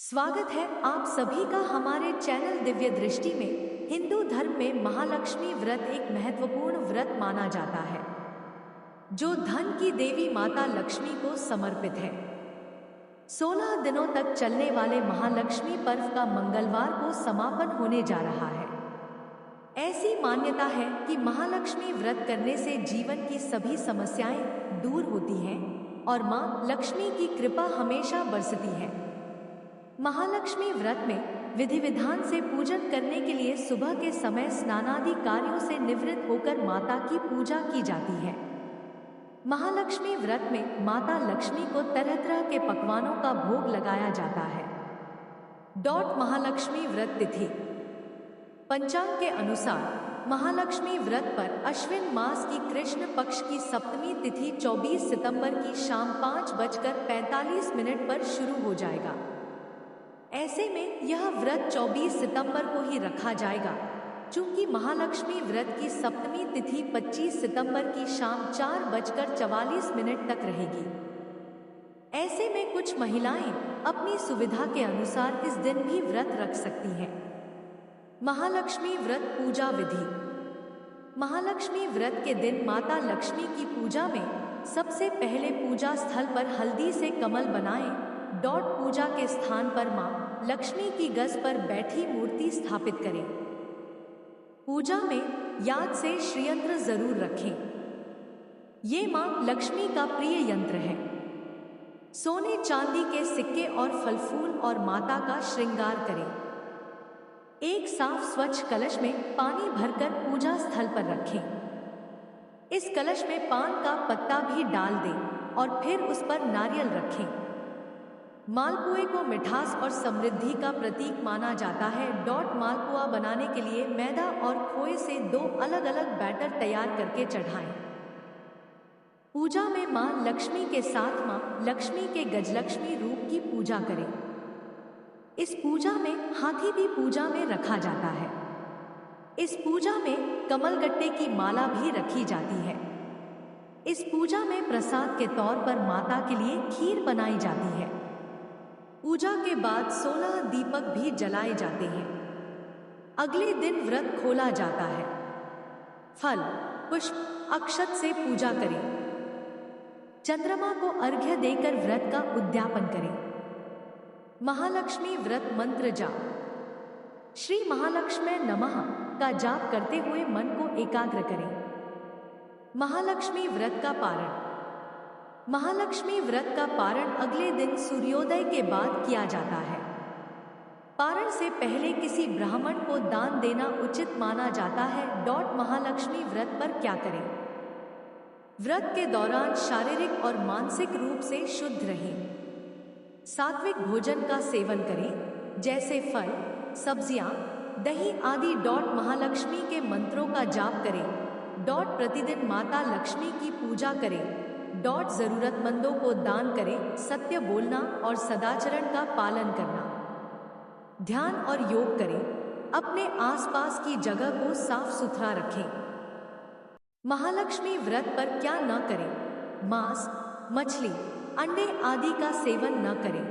स्वागत है आप सभी का हमारे चैनल दिव्य दृष्टि में। हिंदू धर्म में महालक्ष्मी व्रत एक महत्वपूर्ण व्रत माना जाता है जो धन की देवी माता लक्ष्मी को समर्पित है। 16 दिनों तक चलने वाले महालक्ष्मी पर्व का मंगलवार को समापन होने जा रहा है। ऐसी मान्यता है कि महालक्ष्मी व्रत करने से जीवन की सभी समस्याएं दूर होती हैं और मां लक्ष्मी की कृपा हमेशा बरसती है। महालक्ष्मी व्रत में विधि विधान से पूजन करने के लिए सुबह के समय स्नानादि कार्यों से निवृत्त होकर माता की पूजा की जाती है। महालक्ष्मी व्रत में माता लक्ष्मी को तरह तरह के पकवानों का भोग लगाया जाता है। महालक्ष्मी व्रत तिथि। पंचांग के अनुसार महालक्ष्मी व्रत पर अश्विन मास की कृष्ण पक्ष की सप्तमी तिथि 24 सितंबर की शाम 5:45 पर शुरू हो जाएगा। ऐसे में यह व्रत 24 सितंबर को ही रखा जाएगा, चूंकि महालक्ष्मी व्रत की सप्तमी तिथि 25 सितंबर की शाम 4:44 तक रहेगी। ऐसे में कुछ महिलाएं अपनी सुविधा के अनुसार इस दिन भी व्रत रख सकती हैं। महालक्ष्मी व्रत पूजा विधि। महालक्ष्मी व्रत के दिन माता लक्ष्मी की पूजा में सबसे पहले पूजा स्थल पर हल्दी से कमल बनाएं। पूजा के स्थान पर मां लक्ष्मी की गज पर बैठी मूर्ति स्थापित करें। पूजा में याद से श्रीयंत्र जरूर रखें। ये मां लक्ष्मी का प्रिय यंत्र है। सोने चांदी के सिक्के और फल फूल और माता का श्रृंगार करें। एक साफ स्वच्छ कलश में पानी भरकर पूजा स्थल पर रखें। इस कलश में पान का पत्ता भी डाल दें और फिर उस पर नारियल रखें। मालपुए को मिठास और समृद्धि का प्रतीक माना जाता है। मालपुआ बनाने के लिए मैदा और खोए से 2 अलग अलग बैटर तैयार करके चढ़ाएं। पूजा में मां लक्ष्मी के साथ मां लक्ष्मी के गजलक्ष्मी रूप की पूजा करें। इस पूजा में हाथी भी पूजा में रखा जाता है। इस पूजा में कमलगट्टे की माला भी रखी जाती है। इस पूजा में प्रसाद के तौर पर माता के लिए खीर बनाई जाती है। पूजा के बाद 16 दीपक भी जलाए जाते हैं। अगले दिन व्रत खोला जाता है। फल, पुष्प, अक्षत से पूजा करें। चंद्रमा को अर्घ्य देकर व्रत का उद्यापन करें। महालक्ष्मी व्रत मंत्र जाप। श्री महालक्ष्मी नमः का जाप करते हुए मन को एकाग्र करें। महालक्ष्मी व्रत का पारण। महालक्ष्मी व्रत का पारण अगले दिन सूर्योदय के बाद किया जाता है। पारण से पहले किसी ब्राह्मण को दान देना उचित माना जाता है। महालक्ष्मी व्रत पर क्या करें? व्रत के दौरान शारीरिक और मानसिक रूप से शुद्ध रहें। सात्विक भोजन का सेवन करें, जैसे फल, सब्जियां, दही आदि। महालक्ष्मी के मंत्रों का जाप करें। प्रतिदिन माता लक्ष्मी की पूजा करें। जरूरतमंदों को दान करें। सत्य बोलना और सदाचरण का पालन करना। ध्यान और योग करें। अपने आसपास की जगह को साफ सुथरा रखें। महालक्ष्मी व्रत पर क्या न करें? मांस, मछली, अंडे आदि का सेवन न करें।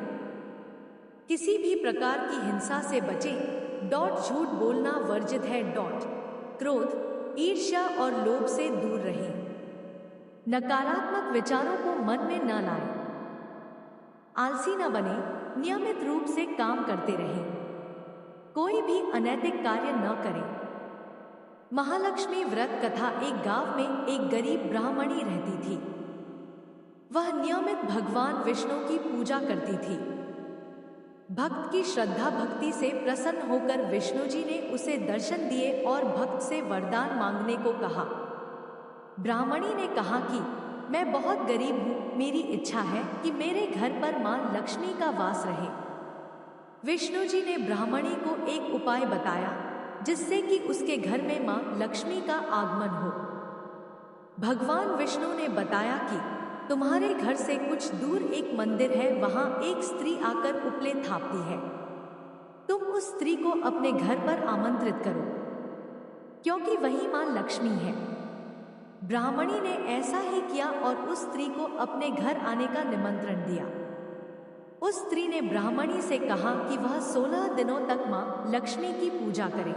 किसी भी प्रकार की हिंसा से बचें। झूठ बोलना वर्जित है। क्रोध, ईर्ष्या और लोभ से दूर रहें। नकारात्मक विचारों को मन में न लाएं। आलसी न बने, नियमित रूप से काम करते रहें। कोई भी अनैतिक कार्य न करें। महालक्ष्मी व्रत कथा। एक गांव में एक गरीब ब्राह्मणी रहती थी। वह नियमित भगवान विष्णु की पूजा करती थी। भक्त की श्रद्धा भक्ति से प्रसन्न होकर विष्णु जी ने उसे दर्शन दिए और भक्त से वरदान मांगने को कहा। ब्राह्मणी ने कहा कि मैं बहुत गरीब हूँ, मेरी इच्छा है कि मेरे घर पर मां लक्ष्मी का वास रहे। विष्णु जी ने ब्राह्मणी को एक उपाय बताया जिससे कि उसके घर में मां लक्ष्मी का आगमन हो। भगवान विष्णु ने बताया कि तुम्हारे घर से कुछ दूर एक मंदिर है, वहां एक स्त्री आकर उपले थापती है। तुम उस स्त्री को अपने घर पर आमंत्रित करो, क्योंकि वही मां लक्ष्मी है। ब्राह्मणी ने ऐसा ही किया और उस स्त्री को अपने घर आने का निमंत्रण दिया। उस स्त्री ने ब्राह्मणी से कहा कि वह 16 दिनों तक मां लक्ष्मी की पूजा करे।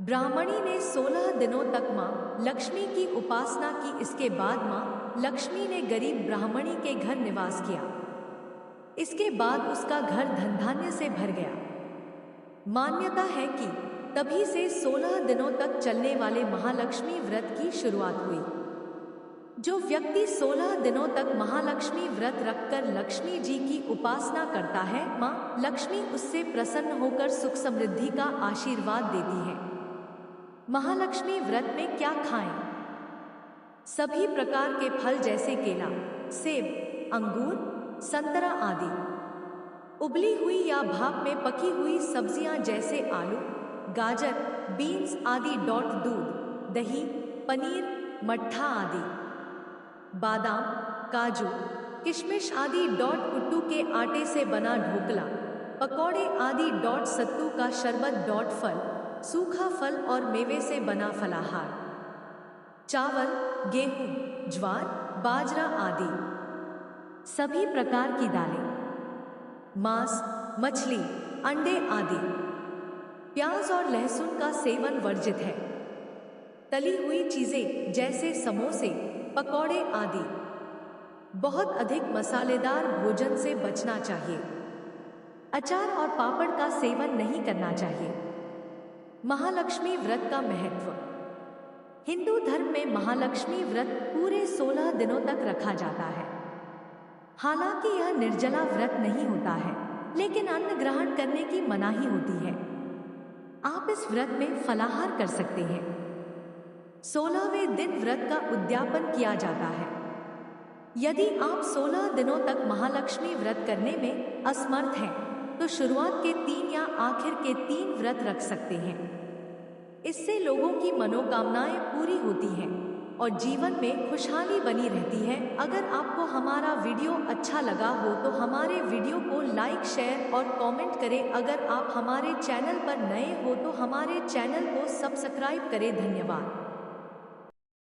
ब्राह्मणी ने 16 दिनों तक मां लक्ष्मी की उपासना की। इसके बाद मां लक्ष्मी ने गरीब ब्राह्मणी के घर निवास किया। इसके बाद उसका घर धन धान्य से भर गया। मान्यता है कि तभी से 16 दिनों तक चलने वाले महालक्ष्मी व्रत की शुरुआत हुई। जो व्यक्ति 16 दिनों तक महालक्ष्मी व्रत रखकर लक्ष्मी जी की उपासना करता है, मां लक्ष्मी उससे प्रसन्न होकर सुख समृद्धि का आशीर्वाद देती है। महालक्ष्मी व्रत में क्या खाएं? सभी प्रकार के फल जैसे केला, सेब, अंगूर, संतरा आदि। उबली हुई या भाप में पकी हुई सब्जियां जैसे आलू, गाजर, बीन्स आदि। दूध, दही, पनीर, मट्ठा आदि। बादाम, काजू, किशमिश आदि। कुट्टू के आटे से बना ढोकला, पकौड़े आदि। सत्तू का शरबत। फल, सूखा फल और मेवे से बना फलाहार। चावल, गेहूं, ज्वार, बाजरा आदि। सभी प्रकार की दालें, मांस, मछली, अंडे आदि। प्याज और लहसुन का सेवन वर्जित है। तली हुई चीजें जैसे समोसे, पकौड़े आदि। बहुत अधिक मसालेदार भोजन से बचना चाहिए। अचार और पापड़ का सेवन नहीं करना चाहिए। महालक्ष्मी व्रत का महत्व। हिंदू धर्म में महालक्ष्मी व्रत पूरे 16 दिनों तक रखा जाता है। हालांकि यह निर्जला व्रत नहीं होता है, लेकिन अन्न ग्रहण करने की मनाही होती है। आप इस व्रत में फलाहार कर सकते हैं। 16वें दिन व्रत का उद्यापन किया जाता है। यदि आप 16 दिनों तक महालक्ष्मी व्रत करने में असमर्थ हैं, तो शुरुआत के 3 या आखिर के 3 व्रत रख सकते हैं। इससे लोगों की मनोकामनाएं पूरी होती हैं और जीवन में खुशहाली बनी रहती है। अगर आपको हमारा वीडियो अच्छा लगा हो तो हमारे वीडियो को लाइक, शेयर और कमेंट करें। अगर आप हमारे चैनल पर नए हो तो हमारे चैनल को सब्सक्राइब करें। धन्यवाद।